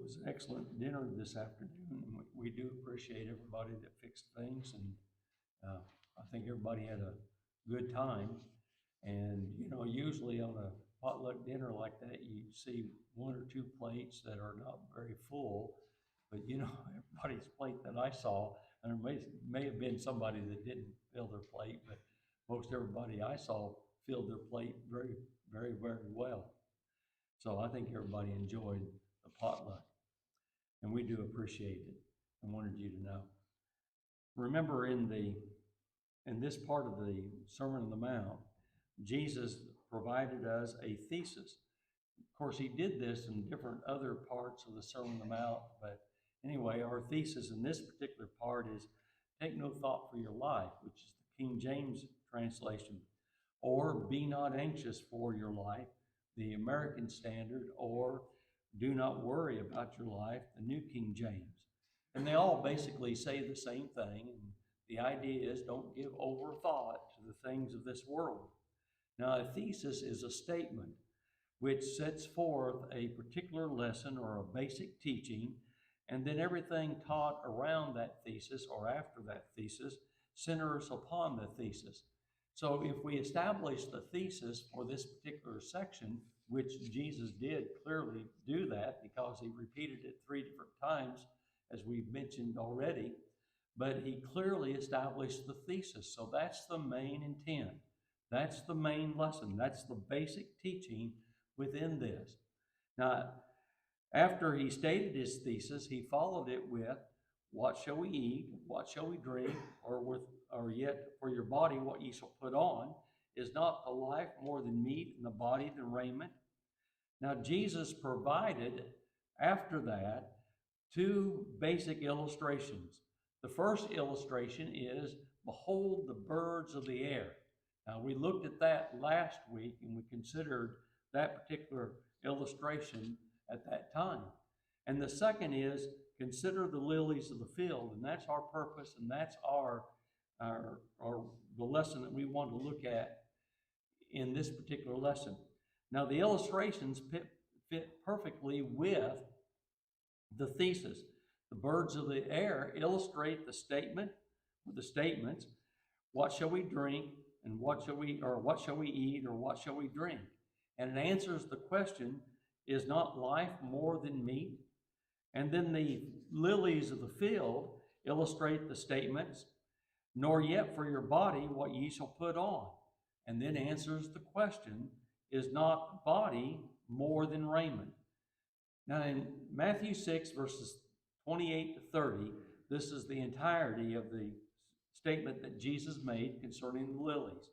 was an excellent dinner this afternoon, and we do appreciate everybody that fixed things, and I think everybody had a good time. And, you know, usually on a potluck dinner like that, you see one or two plates that are not very full, but you know, everybody's plate that I saw, and there may have been somebody that didn't fill their plate, but most everybody I saw filled their plate very, very, very well. So I think everybody enjoyed the potluck, and we do appreciate it. I wanted you to know. Remember, in this part of the Sermon on the Mount, Jesus provided us a thesis. Of course, he did this in different other parts of the Sermon on the Mount, but anyway, our thesis in this particular part is take no thought for your life, which is the King James translation, or be not anxious for your life, the American Standard, or do not worry about your life, the New King James. And they all basically say the same thing. And the idea is don't give over thought to the things of this world. Now, a thesis is a statement which sets forth a particular lesson or a basic teaching, and then everything taught around that thesis or after that thesis centers upon the thesis. So if we establish the thesis for this particular section, which Jesus did clearly do that because he repeated it 3 different times, as we've mentioned already, but he clearly established the thesis. So that's the main intent. That's the main lesson. That's the basic teaching within this. Now, after he stated his thesis, he followed it with, what shall we eat? What shall we drink? Or yet for your body, what ye shall put on? Is not the life more than meat, and the body than raiment? Now, Jesus provided, after that, 2 basic illustrations. The first illustration is, behold the birds of the air. Now, we looked at that last week, and we considered that particular illustration at that time. And the second is, consider the lilies of the field, and that's our purpose, and that's the lesson that we want to look at in this particular lesson. Now, the illustrations fit perfectly with the thesis. The birds of the air illustrate the statements, what shall we drink, and what shall we eat, or what shall we drink? And it answers the question, is not life more than meat? And then the lilies of the field illustrate the statements, nor yet for your body what ye shall put on. And then answers the question, is not body more than raiment? Now in Matthew 6, verses 28 to 30, this is the entirety of the statement that Jesus made concerning the lilies.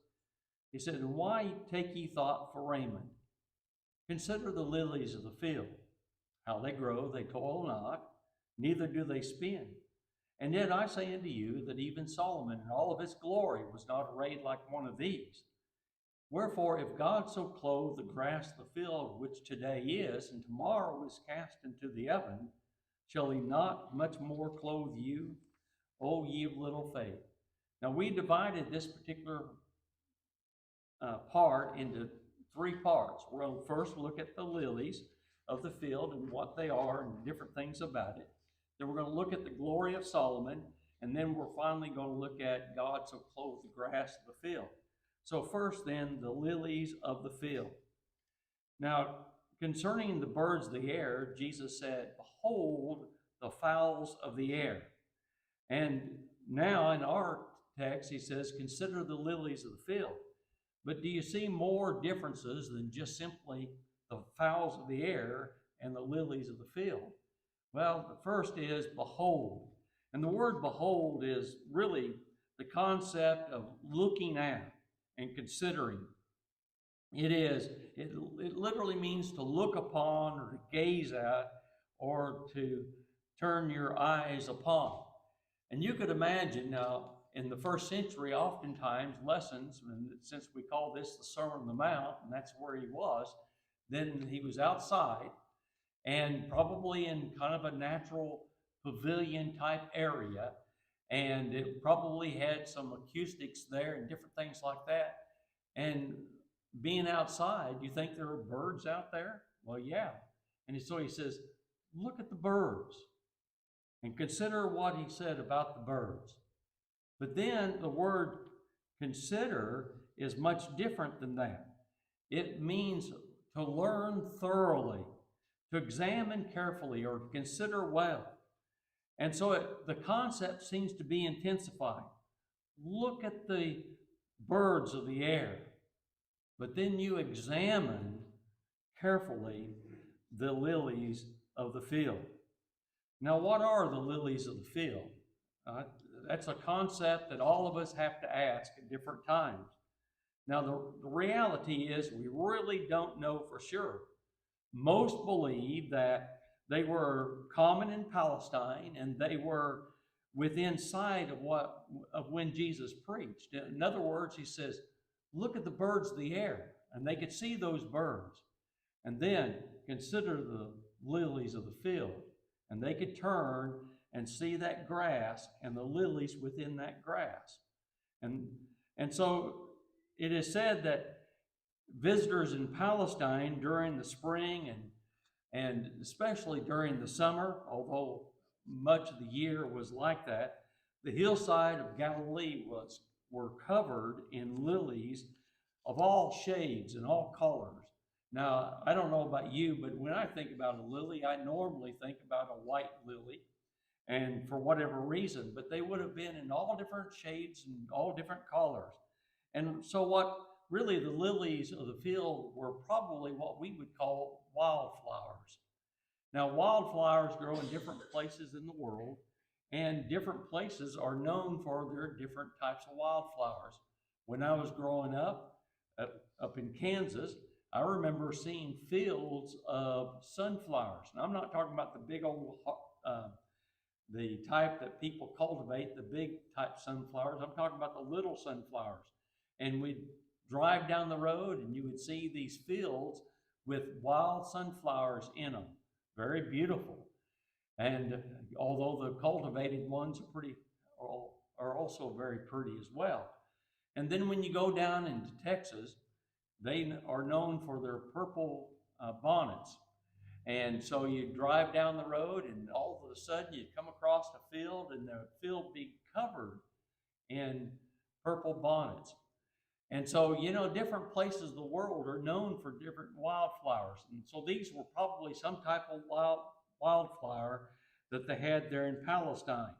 He said, and why take ye thought for raiment? Consider the lilies of the field, how they grow, they toil not, neither do they spin. And yet I say unto you that even Solomon in all of his glory was not arrayed like one of these. Wherefore, if God so clothe the grass of the field, which today is, and tomorrow is cast into the oven, shall he not much more clothe you, O ye of little faith? Now, we divided this particular part into 3 parts. We're going to first look at the lilies of the field and what they are and different things about it. Then we're going to look at the glory of Solomon, and then we're finally going to look at God so clothed the grass of the field. So first then, the lilies of the field. Now, concerning the birds of the air, Jesus said, behold the fowls of the air. And now in our text, he says, consider the lilies of the field. But do you see more differences than just simply the fowls of the air and the lilies of the field? Well, the first is behold. And the word behold is really the concept of looking at and considering. It literally means to look upon or to gaze at or to turn your eyes upon. And you could imagine now, in the first century, oftentimes lessons, and since we call this the Sermon on the Mount, and that's where he was, then he was outside and probably in kind of a natural pavilion type area. And it probably had some acoustics there and different things like that. And being outside, you think there are birds out there? Well, yeah. And so he says, look at the birds and consider what he said about the birds. But then the word consider is much different than that. It means to learn thoroughly, to examine carefully, or to consider well. And so the concept seems to be intensified. Look at the birds of the air, but then you examine carefully the lilies of the field. Now, what are the lilies of the field? That's a concept that all of us have to ask at different times. Now, the reality is we really don't know for sure. Most believe that they were common in Palestine and they were within sight of when Jesus preached. In other words, he says, look at the birds of the air, and they could see those birds. And then consider the lilies of the field, and they could turn and see that grass and the lilies within that grass. And so it is said that visitors in Palestine during the spring and especially during the summer, although much of the year was like that, the hillside of Galilee were covered in lilies of all shades and all colors. Now, I don't know about you, but when I think about a lily, I normally think about a white lily, and for whatever reason, but they would have been in all different shades and all different colors. And so what really the lilies of the field were probably what we would call wildflowers. Now, wildflowers grow in different places in the world, and different places are known for their different types of wildflowers. When I was growing up in Kansas, I remember seeing fields of sunflowers. Now, I'm not talking about the big old, the type that people cultivate, the big type sunflowers. I'm talking about the little sunflowers. And we'd drive down the road and you would see these fields with wild sunflowers in them. Very beautiful. And although the cultivated ones are also very pretty as well. And then when you go down into Texas, they are known for their purple bonnets. And so you drive down the road and all of a sudden you come across a field and the field be covered in purple bonnets. And so, you know, different places of the world are known for different wildflowers. And so these were probably some type of wildflower that they had there in Palestine.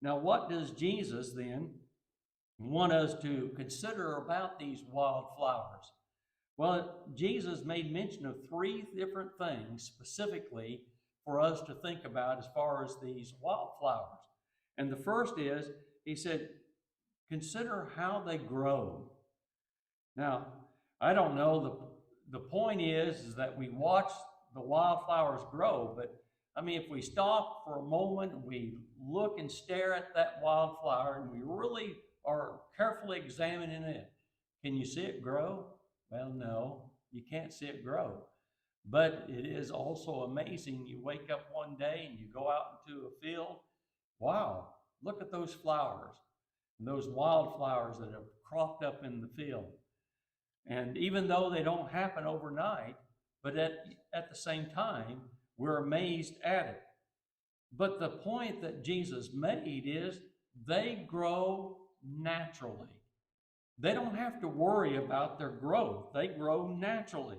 Now, what does Jesus then want us to consider about these wildflowers? Well, Jesus made mention of three different things specifically for us to think about as far as these wildflowers. And the first is, he said, consider how they grow. Now, I don't know, the point is that we watch the wildflowers grow, but I mean, if we stop for a moment and we look and stare at that wildflower and we really are carefully examining it, can you see it grow? Well, no, you can't see it grow. But it is also amazing. You wake up one day and you go out into a field. Wow, look at those flowers and those wildflowers that have cropped up in the field. And even though they don't happen overnight, but at the same time, we're amazed at it. But the point that Jesus made is they grow naturally. They don't have to worry about their growth. They grow naturally.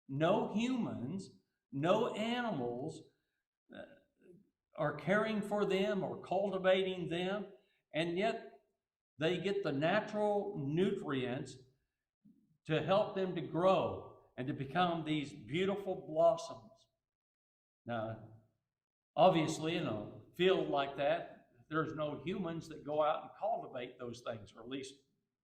No humans, no animals are caring for them or cultivating them, and yet they get the natural nutrients to help them to grow and to become these beautiful blossoms. Now, obviously, in a field like that, there's no humans that go out and cultivate those things, or at least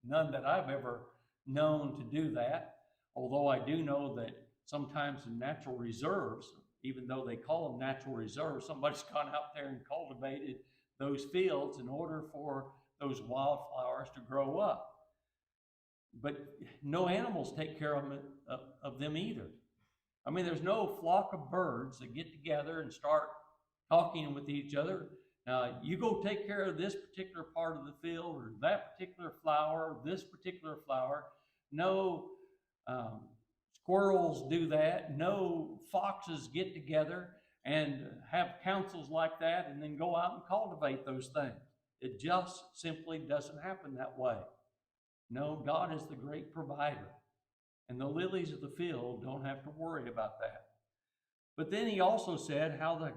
none that I've ever known to do that. Although I do know that sometimes in natural reserves, even though they call them natural reserves, somebody's gone out there and cultivated those fields in order for those wildflowers to grow up. But no animals take care of them either. I mean, there's no flock of birds that get together and start talking with each other. You go take care of this particular part of the field or that particular flower, this particular flower. No squirrels do that. No foxes get together and have councils like that and then go out and cultivate those things. It just simply doesn't happen that way. No, God is the great provider, and the lilies of the field don't have to worry about that. But then he also said how the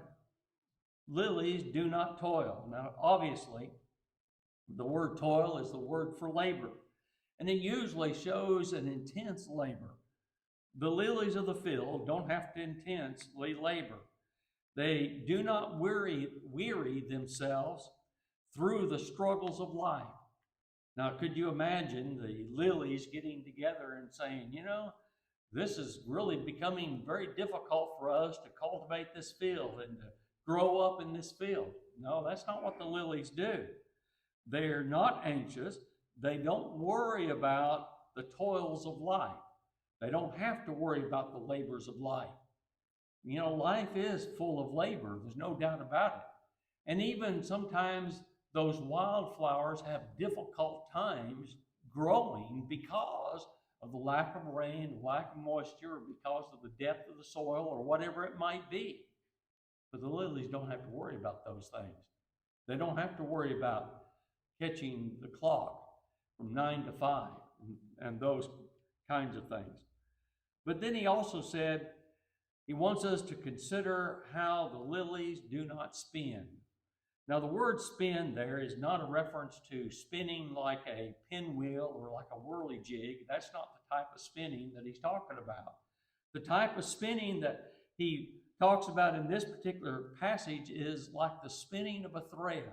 lilies do not toil. Now, obviously, the word toil is the word for labor, and it usually shows an intense labor. The lilies of the field don't have to intensely labor. They do not weary themselves through the struggles of life. Now, could you imagine the lilies getting together and saying, this is really becoming very difficult for us to cultivate this field and to grow up in this field? No, that's not what the lilies do. They're not anxious. They don't worry about the toils of life. They don't have to worry about the labors of life. Life is full of labor. There's no doubt about it. And even sometimes those wildflowers have difficult times growing because of the lack of rain, lack of moisture, because of the depth of the soil, or whatever it might be. But the lilies don't have to worry about those things. They don't have to worry about catching the clock from 9 to 5 and those kinds of things. But then he also said he wants us to consider how the lilies do not spin. Now, the word spin there is not a reference to spinning like a pinwheel or like a whirly-jig. That's not the type of spinning that he's talking about. The type of spinning that he talks about in this particular passage is like the spinning of a thread.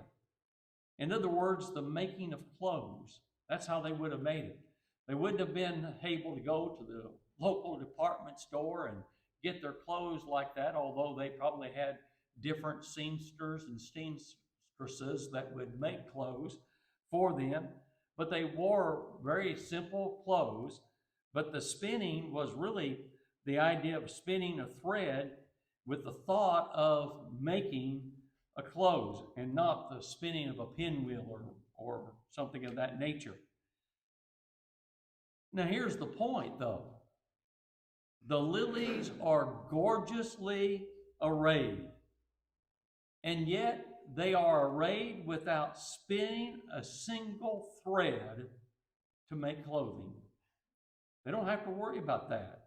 In other words, the making of clothes. That's how they would have made it. They wouldn't have been able to go to the local department store and get their clothes like that, although they probably had different seamsters and seamstresses that would make clothes for them. But they wore very simple clothes. But the spinning was really the idea of spinning a thread with the thought of making a clothes, and not the spinning of a pinwheel or something of that nature. Now, here's the point, though. The lilies are gorgeously arrayed, and yet they are arrayed without spinning a single thread to make clothing. They don't have to worry about that.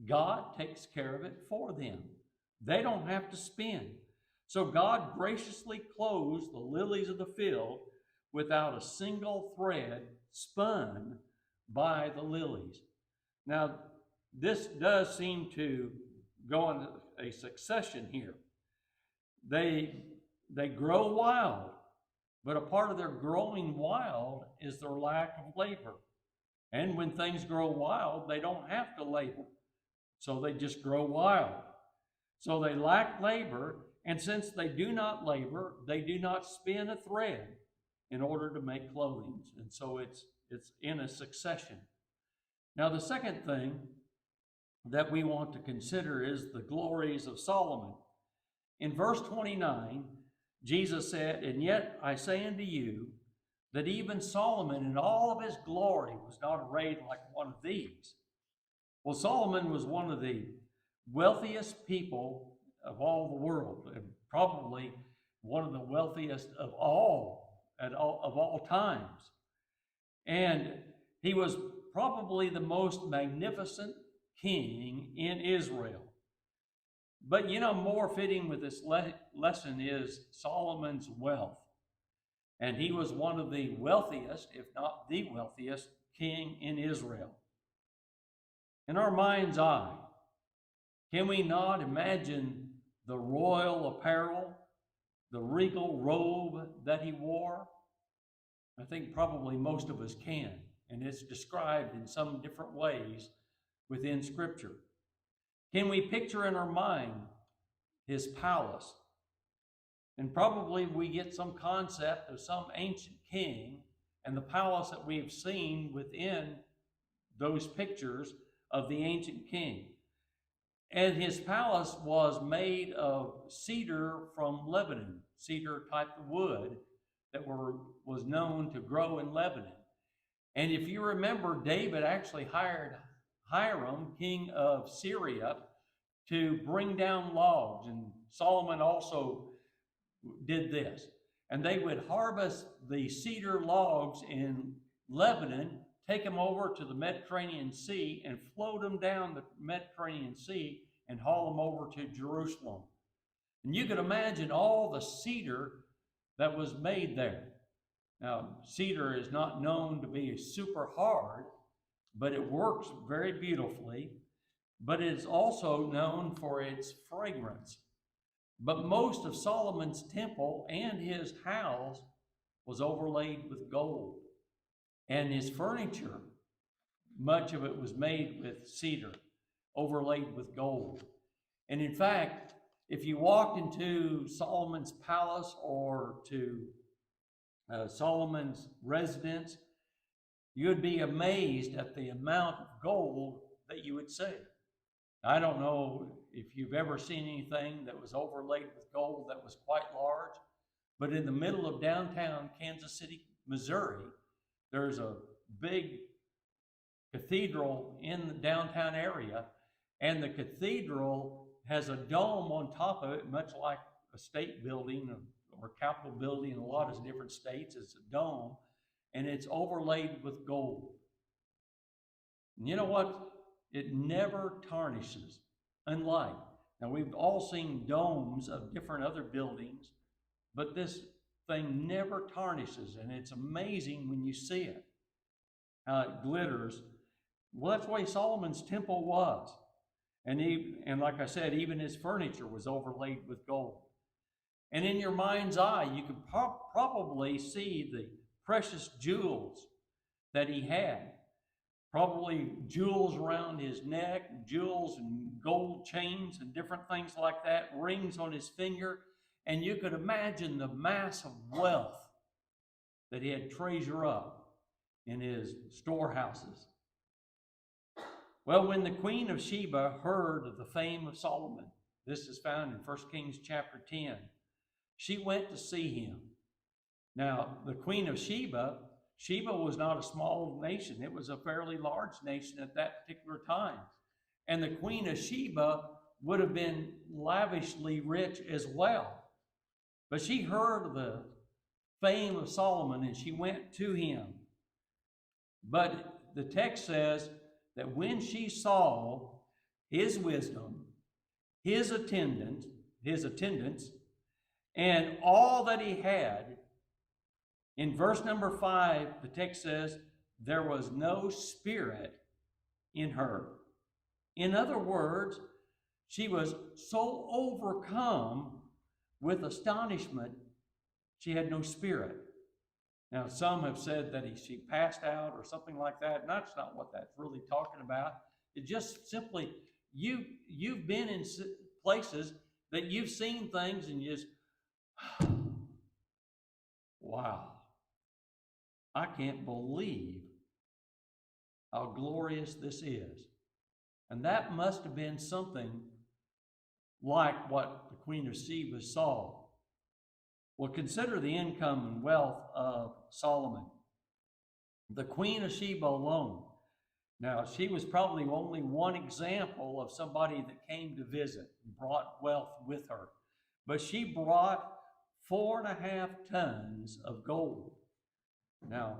God takes care of it for them. They don't have to spin. So God graciously clothes the lilies of the field without a single thread spun by the lilies. Now, this does seem to go in a succession here. They grow wild, but a part of their growing wild is their lack of labor. And when things grow wild, they don't have to labor. So they just grow wild. So they lack labor, and since they do not labor, they do not spin a thread in order to make clothing. And so it's in a succession. Now, the second thing that we want to consider is the glories of Solomon. In verse 29, Jesus said, "And yet I say unto you, that even Solomon in all of his glory was not arrayed like one of these." Well, Solomon was one of the wealthiest people of all the world, and probably one of the wealthiest of all times. And he was probably the most magnificent king in Israel. But more fitting with this lesson is Solomon's wealth. And he was one of the wealthiest, if not the wealthiest, king in Israel. In our mind's eye, can we not imagine the royal apparel, the regal robe that he wore? I think probably most of us can, and it's described in some different ways within Scripture. Can we picture in our mind his palace? And probably we get some concept of some ancient king and the palace that we've seen within those pictures of the ancient king. And his palace was made of cedar from Lebanon, cedar type of wood that was known to grow in Lebanon. And if you remember, David actually hired Hiram, king of Syria, to bring down logs and Solomon also did this. And they would harvest the cedar logs in Lebanon, take them over to the Mediterranean Sea, and float them down the Mediterranean Sea and haul them over to Jerusalem. And you can imagine all the cedar that was made there. Now, cedar is not known to be super hard, but it works very beautifully. But it is also known for its fragrance. But most of Solomon's temple and his house was overlaid with gold. And his furniture, much of it was made with cedar, overlaid with gold. And in fact, if you walked into Solomon's palace or to Solomon's residence, you'd be amazed at the amount of gold that you would see. I don't know if you've ever seen anything that was overlaid with gold that was quite large, but in the middle of downtown Kansas City, Missouri, there's a big cathedral in the downtown area, and the cathedral has a dome on top of it, much like a state building or Capitol building in a lot of different states. It's a dome, and it's overlaid with gold. And you know what? It never tarnishes. Unlike, now we've all seen domes of different other buildings, but this thing never tarnishes, and it's amazing when you see it, how it glitters. Well, that's the way Solomon's temple was. And like I said, even his furniture was overlaid with gold. And in your mind's eye, you could probably see the precious jewels that he had. Probably jewels around his neck, jewels and gold chains and different things like that, rings on his finger. And you could imagine the mass of wealth that he had treasured up in his storehouses. Well, when the Queen of Sheba heard of the fame of Solomon, this is found in 1 Kings chapter 10, she went to see him. Now, the Queen of Sheba was not a small nation. It was a fairly large nation at that particular time. And the Queen of Sheba would have been lavishly rich as well. But she heard of the fame of Solomon and she went to him. But the text says that when she saw his wisdom, his attendance, and all that he had, in verse number 5, the text says, there was no spirit in her. In other words, she was so overcome with astonishment, she had no spirit. Now, some have said that she passed out or something like that, and that's not what that's really talking about. It's just simply, you've been in places that you've seen things and you just, wow. I can't believe how glorious this is. And that must have been something like what the Queen of Sheba saw. Well, consider the income and wealth of Solomon. The Queen of Sheba alone. Now, she was probably only one example of somebody that came to visit and brought wealth with her. But she brought 4.5 tons of gold. Now,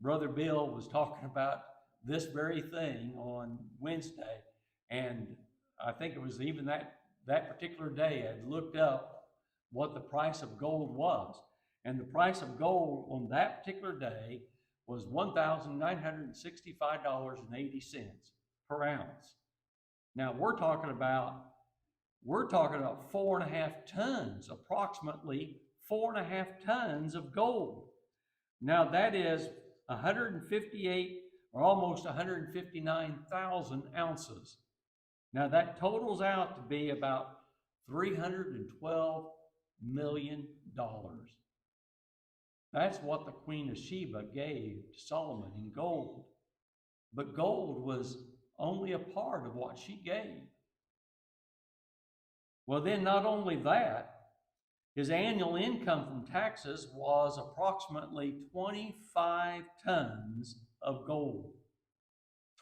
Brother Bill was talking about this very thing on Wednesday, and I think it was even that particular day I looked up what the price of gold was. And the price of gold on that particular day was $1,965.80 per ounce. Now, we're talking about 4.5 tons, approximately 4.5 tons of gold. Now, that is 158 or almost 159,000 ounces. Now, that totals out to be about $312 million. That's what the Queen of Sheba gave to Solomon in gold. But gold was only a part of what she gave. Well, then not only that, his annual income from taxes was approximately 25 tons of gold.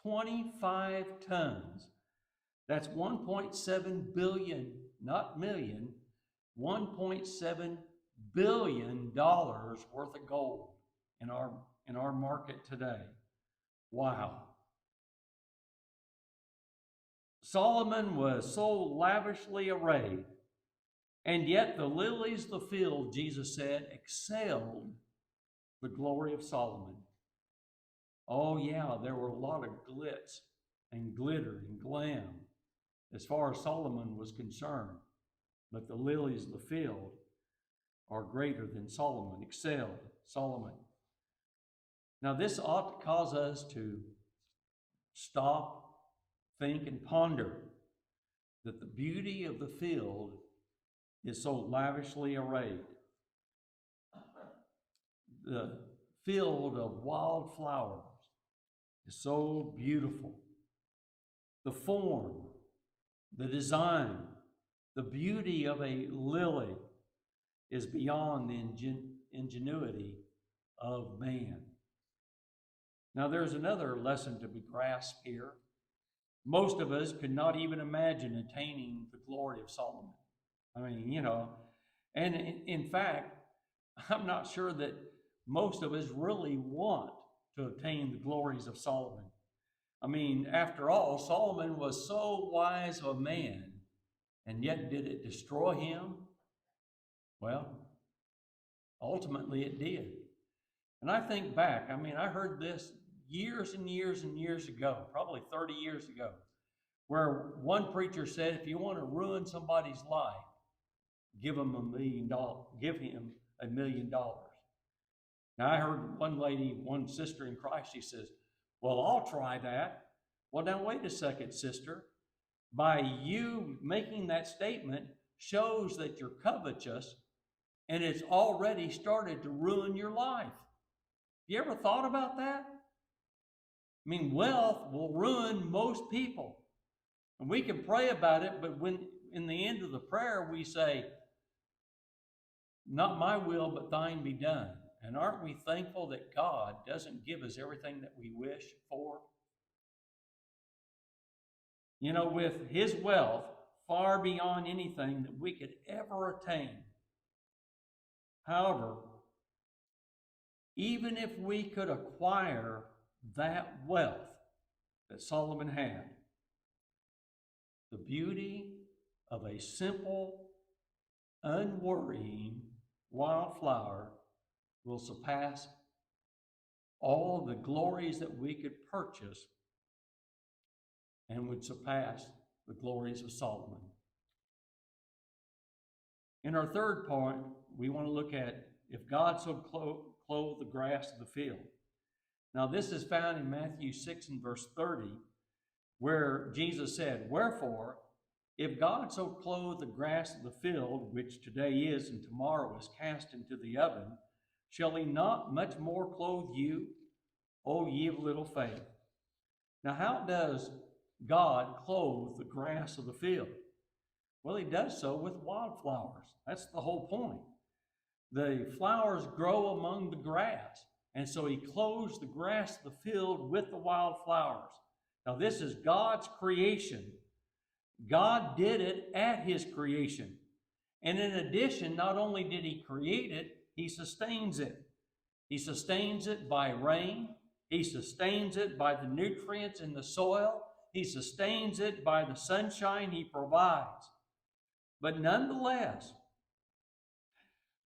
25 tons. That's 1.7 billion, not million, $1.7 billion worth of gold in our market today. Wow. Solomon was so lavishly arrayed, and yet the lilies of the field, Jesus said, excelled the glory of Solomon. Oh yeah, there were a lot of glitz and glitter and glam as far as Solomon was concerned. But the lilies of the field are greater than Solomon, excelled Solomon. Now this ought to cause us to stop, think, and ponder that the beauty of the field is so lavishly arrayed. The field of wildflowers is so beautiful. The form, the design, the beauty of a lily is beyond the ingenuity of man. Now there's another lesson to be grasped here. Most of us could not even imagine attaining the glory of Solomon. I mean, and in fact, I'm not sure that most of us really want to obtain the glories of Solomon. I mean, after all, Solomon was so wise of a man, and yet did it destroy him? Well, ultimately it did. And I think back, I heard this years and years and years ago, probably 30 years ago, where one preacher said, if you want to ruin somebody's life, give him $1 million. Give him $1 million. Now I heard one lady, one sister in Christ, she says, well, I'll try that. Well, now wait a second, sister. By you making that statement shows that you're covetous, and it's already started to ruin your life. You ever thought about that? I mean, wealth will ruin most people. And we can pray about it, but when in the end of the prayer we say, not my will, but thine be done. And aren't we thankful that God doesn't give us everything that we wish for? With his wealth far beyond anything that we could ever attain. However, even if we could acquire that wealth that Solomon had, the beauty of a simple, unworrying wildflower will surpass all the glories that we could purchase and would surpass the glories of Solomon. In our third point, we want to look at if God so clothe the grass of the field. Now this is found in Matthew 6 and verse 30, where Jesus said, wherefore, if God so clothe the grass of the field, which today is and tomorrow is cast into the oven, shall he not much more clothe you, O ye of little faith? Now how does God clothe the grass of the field? Well, he does so with wildflowers. That's the whole point. The flowers grow among the grass, and so he clothes the grass of the field with the wildflowers. Now this is God's creation. God did it at his creation. And in addition, not only did he create it, he sustains it. He sustains it by rain. He sustains it by the nutrients in the soil. He sustains it by the sunshine he provides. But nonetheless,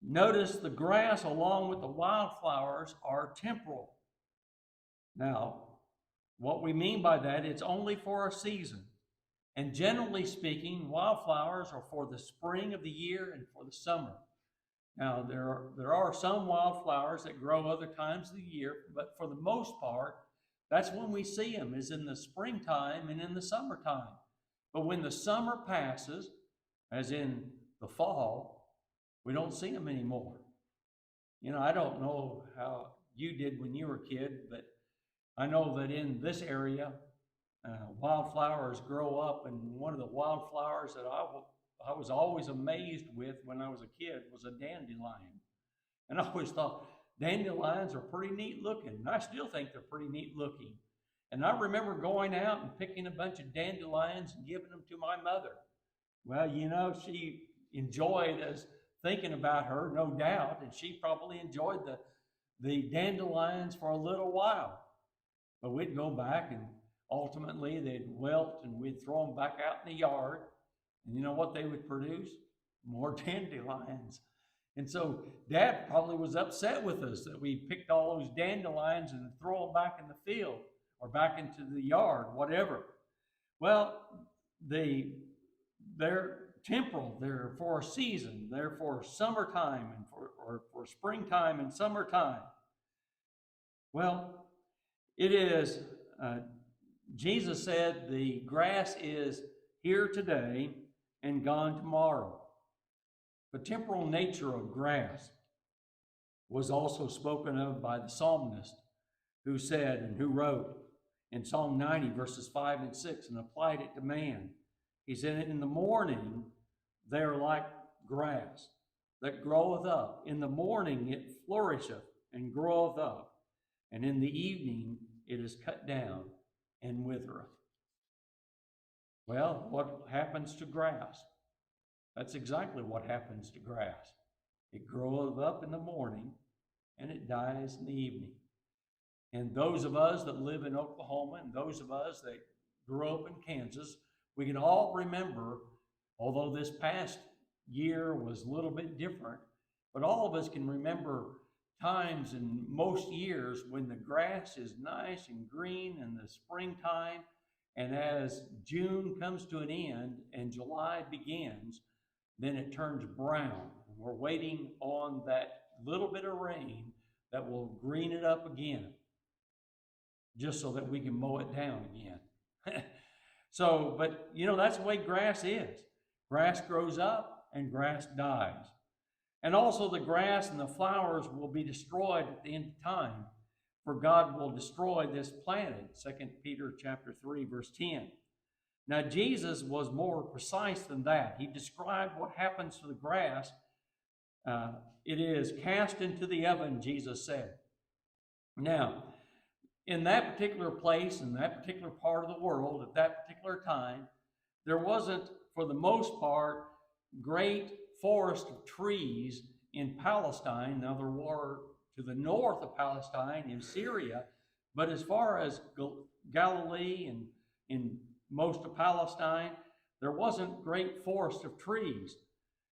notice the grass along with the wildflowers are temporal. Now, what we mean by that, it's only for a season. And generally speaking, wildflowers are for the spring of the year and for the summer. Now, there are some wildflowers that grow other times of the year, but for the most part, that's when we see them, is in the springtime and in the summertime. But when the summer passes, as in the fall, we don't see them anymore. I don't know how you did when you were a kid, but I know that in this area, wildflowers grow up, and one of the wildflowers that I was always amazed with when I was a kid was a dandelion. And I always thought dandelions are pretty neat looking, and I still think they're pretty neat looking. And I remember going out and picking a bunch of dandelions and giving them to my mother. Well, she enjoyed us thinking about her, no doubt, and she probably enjoyed the dandelions for a little while. But we'd go back, and ultimately they'd wilt, and we'd throw them back out in the yard. And you know what they would produce? More dandelions. And so Dad probably was upset with us that we picked all those dandelions and throw them back in the field or back into the yard, whatever. Well, they're temporal. They're for a season. They're for summertime and for springtime and summertime. Well, it is, Jesus said the grass is here today and gone tomorrow. The temporal nature of grass was also spoken of by the psalmist, who said and who wrote in Psalm 90, verses 5 and 6, and applied it to man. He said, in the morning they are like grass that groweth up. In the morning it flourisheth and groweth up, and in the evening it is cut down and withereth. Well, what happens to grass? That's exactly what happens to grass. It groweth up in the morning and it dies in the evening. And those of us that live in Oklahoma and those of us that grew up in Kansas, we can all remember, although this past year was a little bit different, but all of us can remember times in most years when the grass is nice and green in the springtime, and as June comes to an end and July begins, then it turns brown. And we're waiting on that little bit of rain that will green it up again, just so that we can mow it down again. So, but you know, that's the way grass is. Grass grows up and grass dies. And also the grass and the flowers will be destroyed at the end of time, for God will destroy this planet. 2 Peter chapter 3, verse 10. Now, Jesus was more precise than that. He described what happens to the grass. It is cast into the oven, Jesus said. Now, in that particular place, in that particular part of the world, at that particular time, there wasn't, for the most part, great forest of trees in Palestine. Now, there were to the north of Palestine in Syria, but as far as Galilee and in most of Palestine, there wasn't great forest of trees.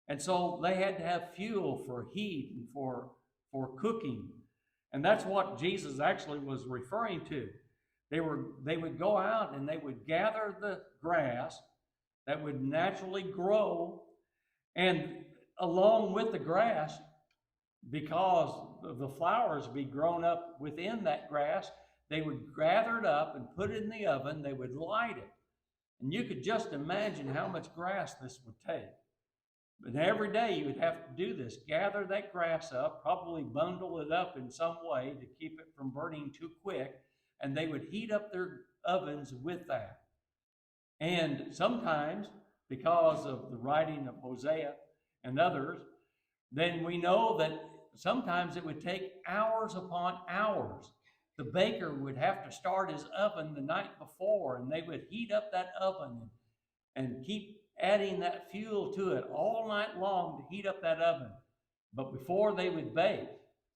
And so they had to have fuel for heat and for cooking. And that's what Jesus actually was referring to. They would go out and they would gather the grass that would naturally grow, and along with the grass, because the flowers would be grown up within that grass, they would gather it up and put it in the oven. They would light it. And you could just imagine how much grass this would take. But every day you would have to do this, gather that grass up, probably bundle it up in some way to keep it from burning too quick, and they would heat up their ovens with that. And sometimes, because of the writing of Hosea and others, then we know that sometimes it would take hours upon hours. The baker would have to start his oven the night before, and they would heat up that oven and keep adding that fuel to it all night long to heat up that oven. But before they would bake,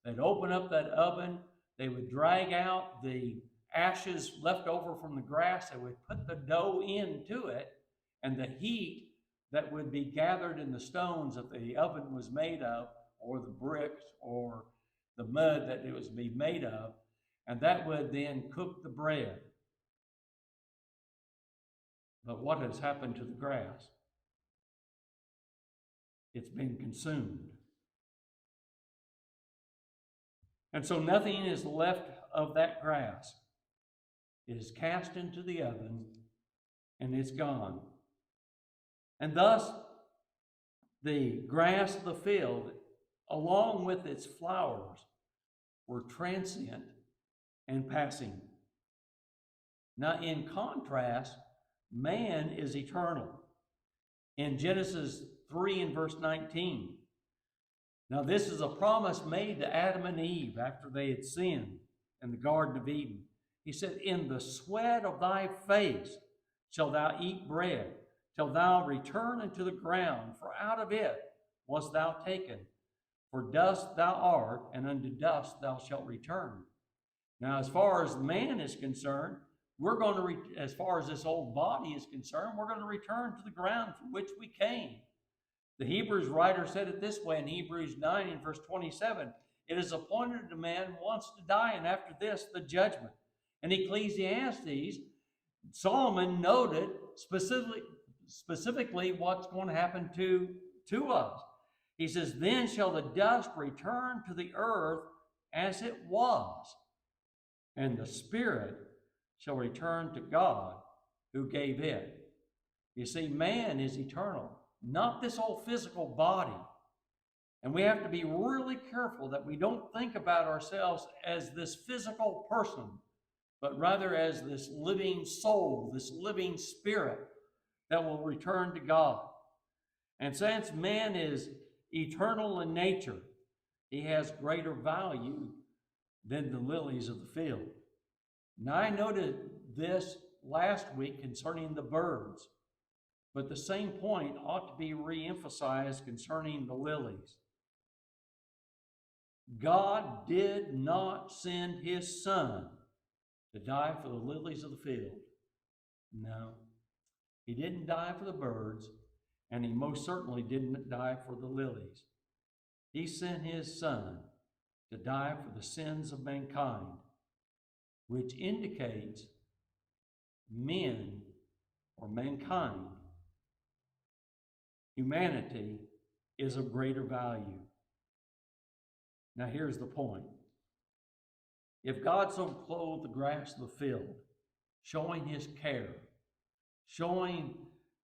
they'd open up that oven, they would drag out the ashes left over from the grass, they would put the dough into it, and the heat that would be gathered in the stones that the oven was made of, or the bricks, or the mud that it was be made of, and that would then cook the bread. But what has happened to the grass? It's been consumed. And so nothing is left of that grass. It is cast into the oven and it's gone. And thus, the grass of the field, along with its flowers, were transient and passing. Now, in contrast, man is eternal. In Genesis 3 and verse 19, now this is a promise made to Adam and Eve after they had sinned in the Garden of Eden. He said, in the sweat of thy face shalt thou eat bread till thou return unto the ground, for out of it wast thou taken. For dust thou art, and unto dust thou shalt return. Now, as far as man is concerned, we're going to, as far as this old body is concerned, we're going to return to the ground from which we came. The Hebrews writer said it this way in Hebrews 9 and verse 27. It is appointed to man once to die, and after this, the judgment. In Ecclesiastes, Solomon noted specifically what's going to happen to us. He says, then shall the dust return to the earth as it was, and the spirit shall return to God who gave it. You see, man is eternal, not this old physical body. And we have to be really careful that we don't think about ourselves as this physical person, but rather as this living soul, this living spirit that will return to God. And since man is eternal in nature, he has greater value than the lilies of the field. Now, I noted this last week concerning the birds, but the same point ought to be re-emphasized concerning the lilies. God did not send his son to die for the lilies of the field. No, he didn't die for the birds, and he most certainly didn't die for the lilies. He sent his son to die for the sins of mankind, which indicates men or mankind, humanity, is of greater value. Now here's the point. If God so clothed the grass of the field, showing his care, showing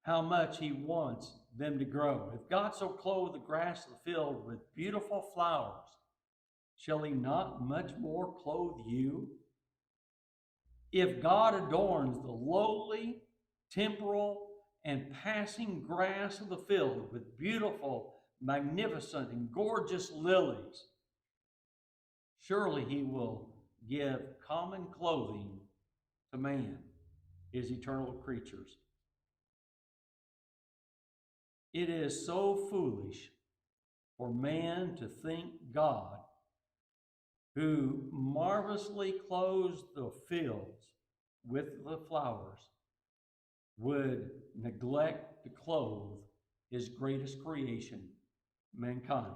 how much he wants them to grow, if God so clothed the grass of the field with beautiful flowers, shall he not much more clothe you? If God adorns the lowly, temporal, and passing grass of the field with beautiful, magnificent, and gorgeous lilies, surely he will give common clothing to man, his eternal creatures. It is so foolish for man to think God, who marvelously clothes the fields with the flowers, would neglect to clothe his greatest creation, mankind.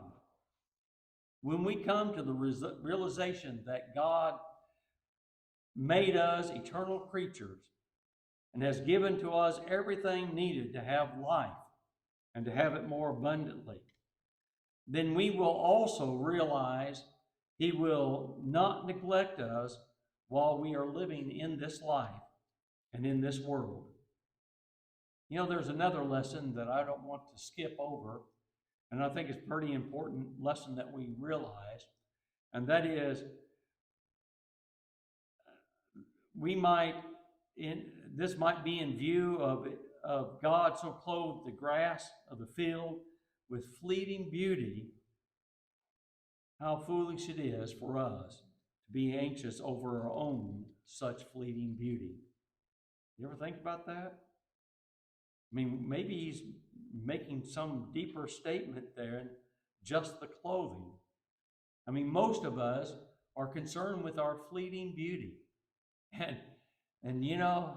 When we come to the realization that God made us eternal creatures and has given to us everything needed to have life and to have it more abundantly, then we will also realize he will not neglect us while we are living in this life and in this world. You know, there's another lesson that I don't want to skip over, and I think it's a pretty important lesson that we realize, and that is this might be in view of God so clothed the grass of the field with fleeting beauty, how foolish it is for us to be anxious over our own such fleeting beauty. You ever think about that? I mean, maybe he's making some deeper statement there than just the clothing. I mean, most of us are concerned with our fleeting beauty. And you know,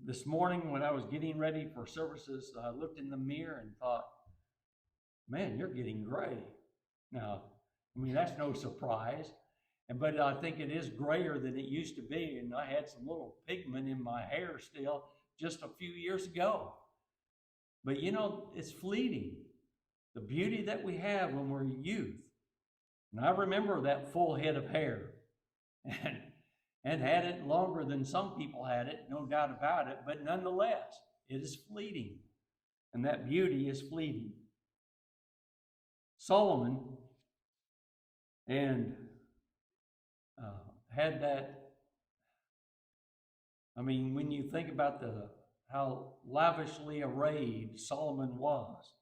this morning when I was getting ready for services, I looked in the mirror and thought, man, you're getting gray. Now, I mean, that's no surprise, but I think it is grayer than it used to be, and I had some little pigment in my hair still just a few years ago. But you know, it's fleeting. The beauty that we have when we're youth. And I remember that full head of hair and had it longer than some people had it, no doubt about it, but nonetheless, it is fleeting. And that beauty is fleeting. Solomon had that. I mean, when you think about how lavishly arrayed Solomon was,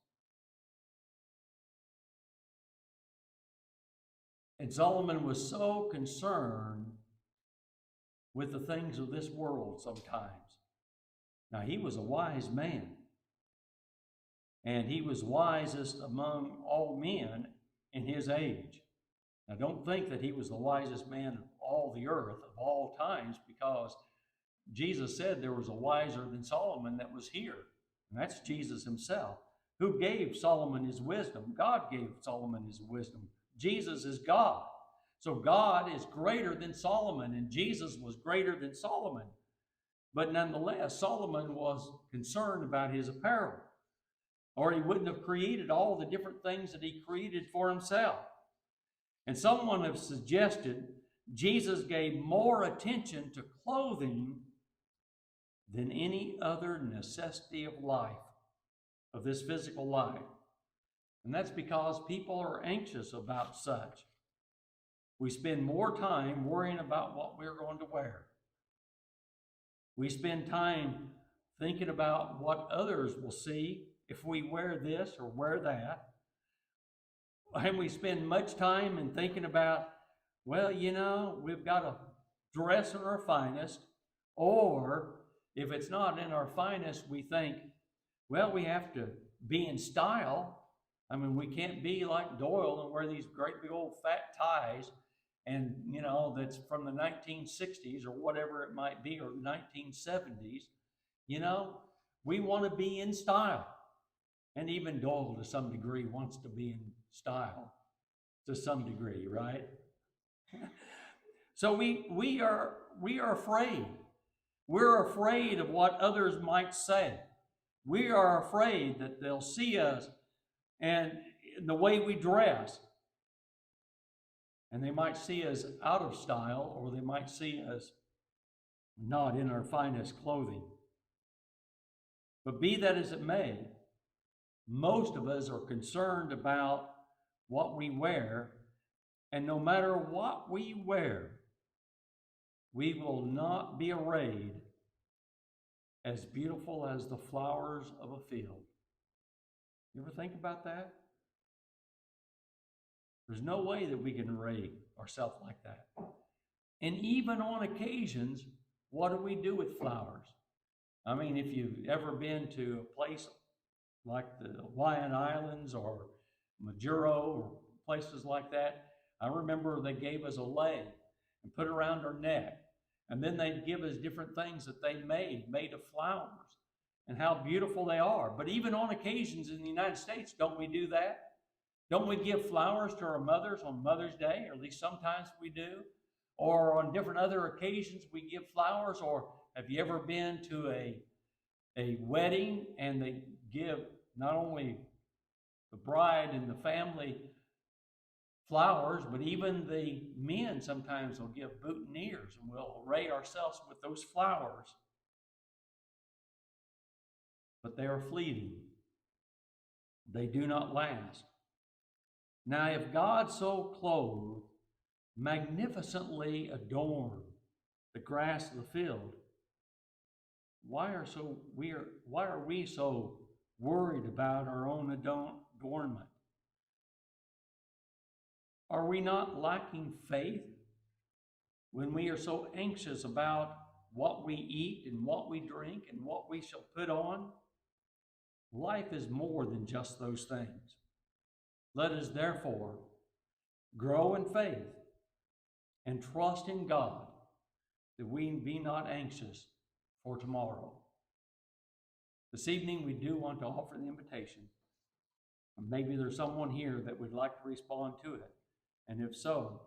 and Solomon was so concerned with the things of this world sometimes Now, he was a wise man, and he was wisest among all men in his age. Now, don't think that he was the wisest man of all the earth of all times, because Jesus said there was a wiser than Solomon that was here, and that's Jesus himself. Who gave Solomon his wisdom? God gave Solomon his wisdom. Jesus is God. So God is greater than Solomon, and Jesus was greater than Solomon. But nonetheless, Solomon was concerned about his apparel, or he wouldn't have created all the different things that he created for himself. And someone has suggested Jesus gave more attention to clothing than any other necessity of life, of this physical life. And that's because people are anxious about such. We spend more time worrying about what we're going to wear. We spend time thinking about what others will see if we wear this or wear that. And we spend much time in thinking about, well, we've got to dress in our finest. Or if it's not in our finest, we think, well, we have to be in style. I mean, we can't be like Doyle and wear these great big old fat ties, and that's from the 1960s or whatever it might be, or the 1970s. We want to be in style. And even Doyle, to some degree, wants to be in style, to some degree, right? So we are afraid. We're afraid of what others might say. We are afraid that they'll see us and the way we dress. And they might see us out of style, or they might see us not in our finest clothing. But be that as it may, most of us are concerned about what we wear, and no matter what we wear, we will not be arrayed as beautiful as the flowers of a field. You ever think about that? There's no way that we can array ourselves like that. And even on occasions, what do we do with flowers? I mean, if you've ever been to a place like the Hawaiian Islands or Majuro or places like that, I remember they gave us a lei and put it around our neck. And then they'd give us different things that they made of flowers, and how beautiful they are. But even on occasions in the United States, don't we do that? Don't we give flowers to our mothers on Mother's Day? Or at least sometimes we do. Or on different other occasions we give flowers. Or have you ever been to a wedding and they give not only the bride and the family flowers, but even the men sometimes will give boutonnieres, and we'll array ourselves with those flowers. But they are fleeting. They do not last. Now, if God so clothed, magnificently adorned the grass of the field, why are we so worried about our own adornment? Are we not lacking faith when we are so anxious about what we eat and what we drink and what we shall put on? Life is more than just those things. Let us therefore grow in faith and trust in God, that we be not anxious for tomorrow. This evening we do want to offer the invitation. Maybe there's someone here that would like to respond to it. And if so,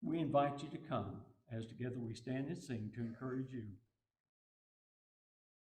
we invite you to come as together we stand and sing to encourage you.